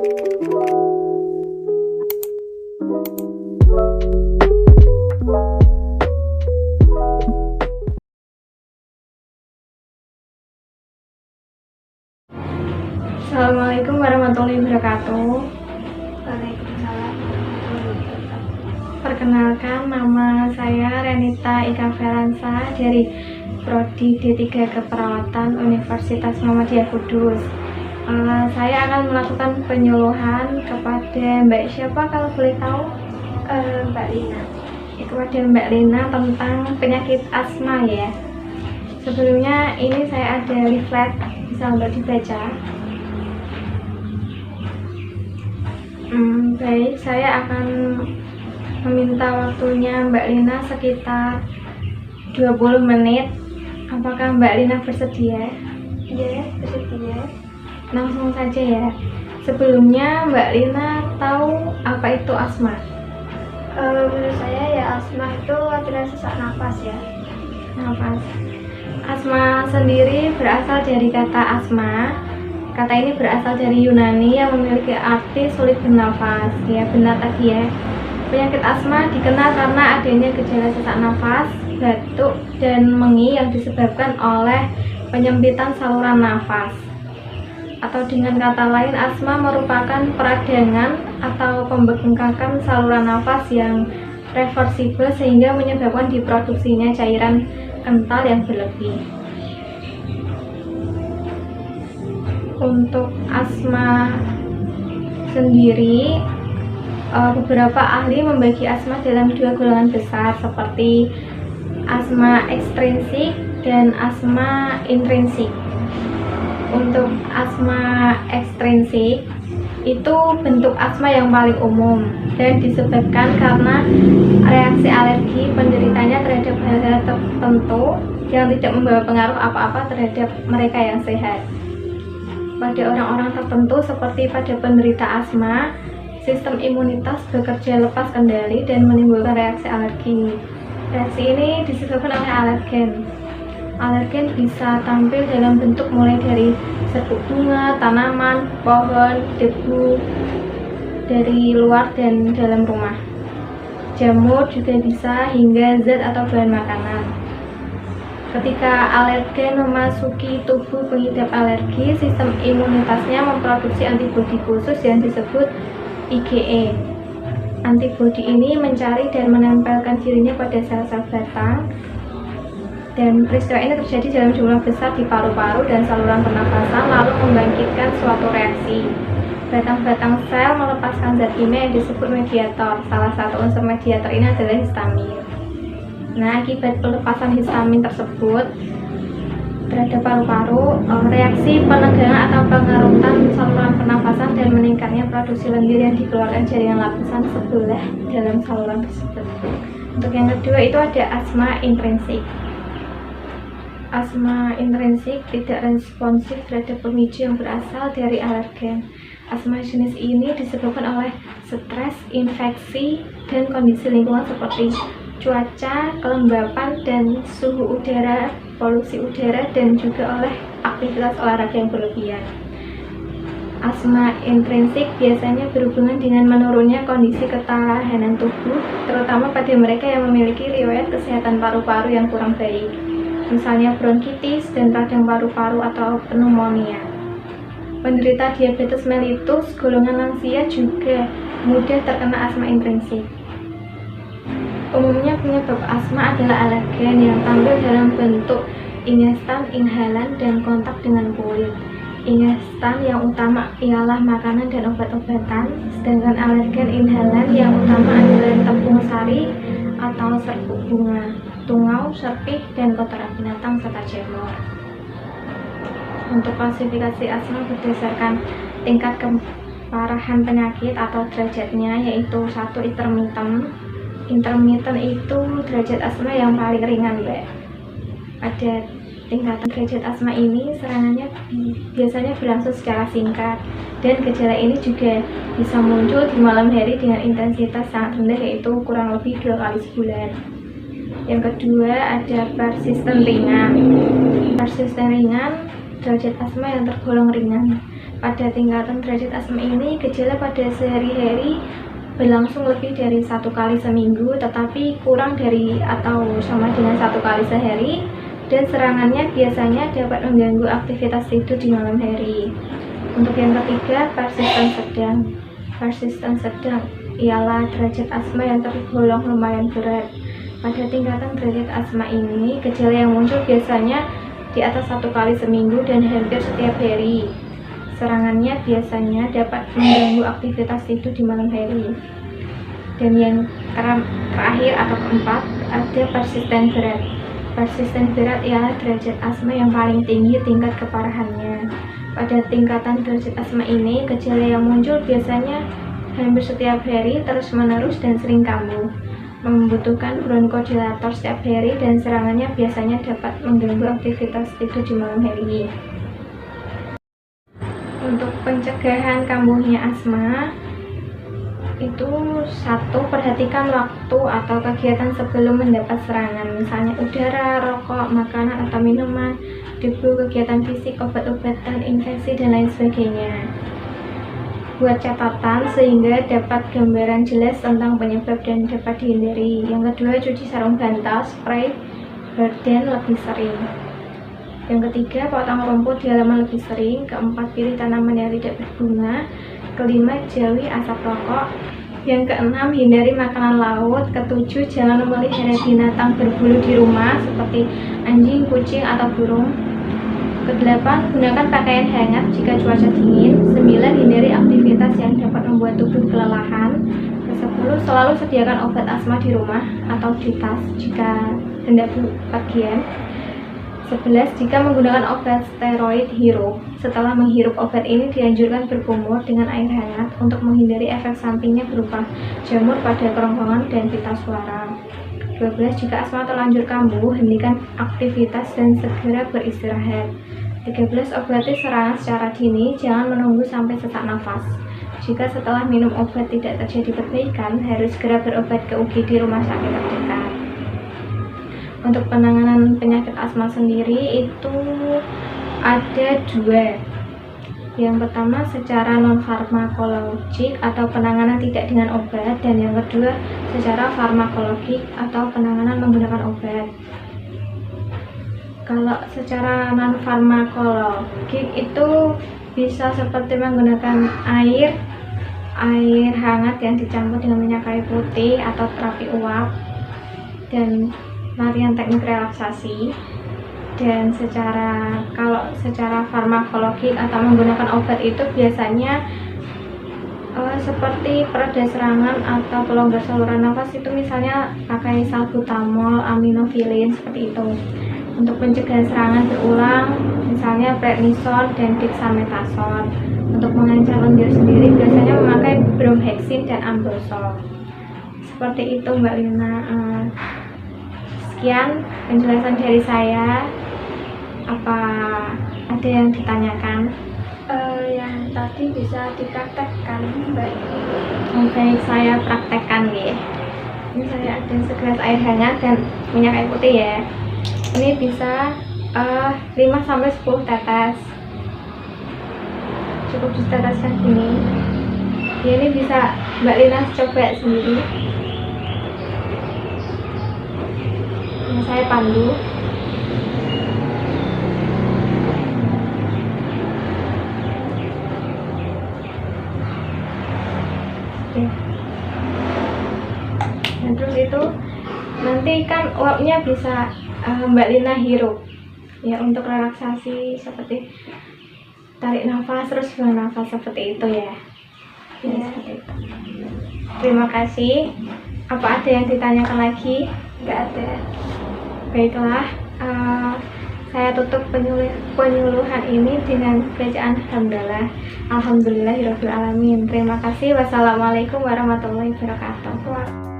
Assalamualaikum warahmatullahi wabarakatuh. Waalaikumsalam warahmatullahi wabarakatuh. Perkenalkan, nama saya Renita Ika Feransa dari Prodi D3 Keperawatan Universitas Muhammadiyah Kudus. Saya akan melakukan penyuluhan kepada Mbak siapa kalau boleh tahu? Mbak Lina. Kepada Mbak Lina tentang penyakit asma ya. Sebelumnya ini saya ada leaflet, bisa untuk dibaca. Baik, saya akan meminta waktunya Mbak Lina sekitar 20 menit. Apakah Mbak Lina bersedia? Iya, bersedia. Langsung saja ya. Sebelumnya Mbak Lina tahu apa itu asma? Menurut saya ya asma itu adalah sesak napas ya. Nafas. Asma sendiri berasal dari kata asma. Kata ini berasal dari Yunani yang memiliki arti sulit bernafas. Ya, benar tadi ya. Penyakit asma dikenal karena adanya gejala sesak nafas, batuk, dan mengi yang disebabkan oleh penyempitan saluran nafas. Atau dengan kata lain, asma merupakan peradangan atau pembengkakan saluran nafas yang reversibel sehingga menyebabkan diproduksinya cairan kental yang berlebih. Untuk asma sendiri, beberapa ahli membagi asma dalam dua golongan besar seperti asma ekstrinsik dan asma intrinsik. Untuk asma ekstrinsik itu bentuk asma yang paling umum dan disebabkan karena reaksi alergi penderitanya terhadap hal-hal tertentu yang tidak membawa pengaruh apa-apa terhadap mereka yang sehat. Pada orang-orang tertentu seperti pada penderita asma, sistem imunitas bekerja lepas kendali dan menimbulkan reaksi alergi. Reaksi ini disebabkan oleh alergen. Alergen bisa tampil dalam bentuk mulai dari serbuk bunga, tanaman, pohon, debu dari luar dan dalam rumah. Jamur juga bisa hingga zat atau bahan makanan. Ketika alergen memasuki tubuh pengidap alergi, sistem imunitasnya memproduksi antibodi khusus yang disebut IgE. Antibodi ini mencari dan menempelkan dirinya pada sel-sel batang, dan peristiwa ini terjadi dalam jumlah besar di paru-paru dan saluran pernafasan, lalu membangkitkan suatu reaksi. Batang-batang sel melepaskan zat kimia yang disebut mediator. Salah satu unsur mediator ini adalah histamin. Nah, akibat pelepasan histamin tersebut terhadap paru-paru, reaksi penegangan atau pengerutan saluran pernafasan dan meningkatnya produksi lendir yang dikeluarkan jaringan lapisan sebelah dalam saluran tersebut. Untuk yang kedua itu ada asma intrinsik. Asma intrinsik tidak responsif terhadap pemicu yang berasal dari alergen. Asma jenis ini disebabkan oleh stres, infeksi, dan kondisi lingkungan seperti cuaca, kelembapan, dan suhu udara, polusi udara, dan juga oleh aktivitas olahraga yang berlebihan. Asma intrinsik biasanya berhubungan dengan menurunnya kondisi ketahanan tubuh, terutama pada mereka yang memiliki riwayat kesehatan paru-paru yang kurang baik, misalnya bronkitis dan radang paru-paru atau pneumonia. Penderita diabetes mellitus golongan lansia juga mudah terkena asma intrinsik. Umumnya penyebab asma adalah alergen yang tampil dalam bentuk ingestan, inhalan, dan kontak dengan kulit. Ingestan yang utama ialah makanan dan obat-obatan, sedangkan alergen inhalan yang utama adalah tepung sari atau serbuk bunga, tungau, serpih, dan kotoran binatang serta jamur. Untuk klasifikasi asma berdasarkan tingkat keparahan penyakit atau derajatnya, yaitu 1 intermittent. Intermittent itu derajat asma yang paling ringan, Mbak. Pada tingkatan derajat asma ini serangannya biasanya berlangsung secara singkat, dan gejala ini juga bisa muncul di malam hari dengan intensitas sangat rendah, yaitu kurang lebih 2 kali sebulan. Yang kedua ada persisten ringan. Persisten ringan derajat asma yang tergolong ringan. Pada tingkatan derajat asma ini, gejala pada sehari-hari berlangsung lebih dari 1 kali seminggu, tetapi kurang dari atau sama dengan 1 kali sehari, dan serangannya biasanya dapat mengganggu aktivitas tidur di malam hari. Untuk yang ketiga, persisten sedang. Persisten sedang ialah derajat asma yang tergolong lumayan berat. Pada tingkatan derajat asma ini, gejala yang muncul biasanya di atas 1 kali seminggu dan hampir setiap hari. Serangannya biasanya dapat mengganggu aktivitas tidur di malam hari. Dan yang terakhir atau keempat, ada persisten berat. Persisten berat ialah derajat asma yang paling tinggi tingkat keparahannya. Pada tingkatan derajat asma ini, gejala yang muncul biasanya hampir setiap hari, terus-menerus, dan sering kambuh. Membutuhkan bronkodilator setiap hari, dan serangannya biasanya dapat mengganggu aktivitas tidur di malam hari. Untuk pencegahan kambuhnya asma, itu 1. Perhatikan waktu atau kegiatan sebelum mendapat serangan, misalnya udara, rokok, makanan atau minuman, debu, kegiatan fisik, obat-obatan, infeksi, dan lain sebagainya. Buat catatan sehingga dapat gambaran jelas tentang penyebab dan dapat dihindari. Yang kedua, cuci sarung bantal, spray, garden lebih sering. Yang ketiga, potong rumput di halaman lebih sering. Keempat, pilih tanaman yang tidak berbunga. Kelima, jauhi asap rokok. Yang keenam, hindari makanan laut. Ketujuh, jangan memelihara binatang berbulu di rumah seperti anjing, kucing, atau burung. Kedelapan, gunakan pakaian hangat jika cuaca dingin. 9, hindari aktivitas yang dapat membuat tubuh kelelahan. Ke-10, selalu sediakan obat asma di rumah atau di tas jika hendak bepergian. 11, jika menggunakan obat steroid, hirup. Setelah menghirup obat ini, dianjurkan berkumur dengan air hangat untuk menghindari efek sampingnya berupa jamur pada kerongkongan dan pita suara. 12, jika asma terlanjur kambuh, hentikan aktivitas dan segera beristirahat. 13, obati serangan secara dini, jangan menunggu sampai sesak nafas. Jika setelah minum obat tidak terjadi perbaikan, harus segera berobat ke UGD rumah sakit terdekat. Untuk penanganan penyakit asma sendiri itu ada 2. Yang pertama secara non-farmakologik atau penanganan tidak dengan obat, dan yang kedua secara farmakologik atau penanganan menggunakan obat. Kalau secara non-farmakologik itu bisa seperti menggunakan air hangat yang dicampur dengan minyak kayu putih atau terapi uap, dan latihan teknik relaksasi. Dan kalau secara farmakologik atau menggunakan obat itu biasanya seperti pereda serangan atau pelonggar saluran nafas, itu misalnya pakai salbutamol, aminofilin, seperti itu. Untuk pencegahan serangan berulang, misalnya prednison dan dexamethasone. Untuk mengancam lendir sendiri biasanya memakai bromhexin dan ambrosol. Seperti itu Mbak Lina. Sekian penjelasan dari saya. Apa ada yang ditanyakan? Yang tadi bisa dipraktekkan, Mbak. Oke, saya praktekkan ya. Ini saya ada segelas air hangat dan minyak kayu putih ya. Ini bisa 5-10 tetes. Cukup diteteskan gini. Ya, ini bisa Mbak Lina coba sendiri. Ini saya pandu. Oke. Dan terus itu nanti kan uapnya bisa Mbak Lina hirup ya, untuk relaksasi seperti tarik nafas terus buang nafas seperti itu ya. Seperti itu. Terima kasih. Apa ada yang ditanyakan lagi? Nggak ada. Baiklah, saya tutup penyuluhan ini dengan bacaan hamdalah. Alhamdulillahirabbil alamin. Terima kasih. Wassalamualaikum warahmatullahi wabarakatuh.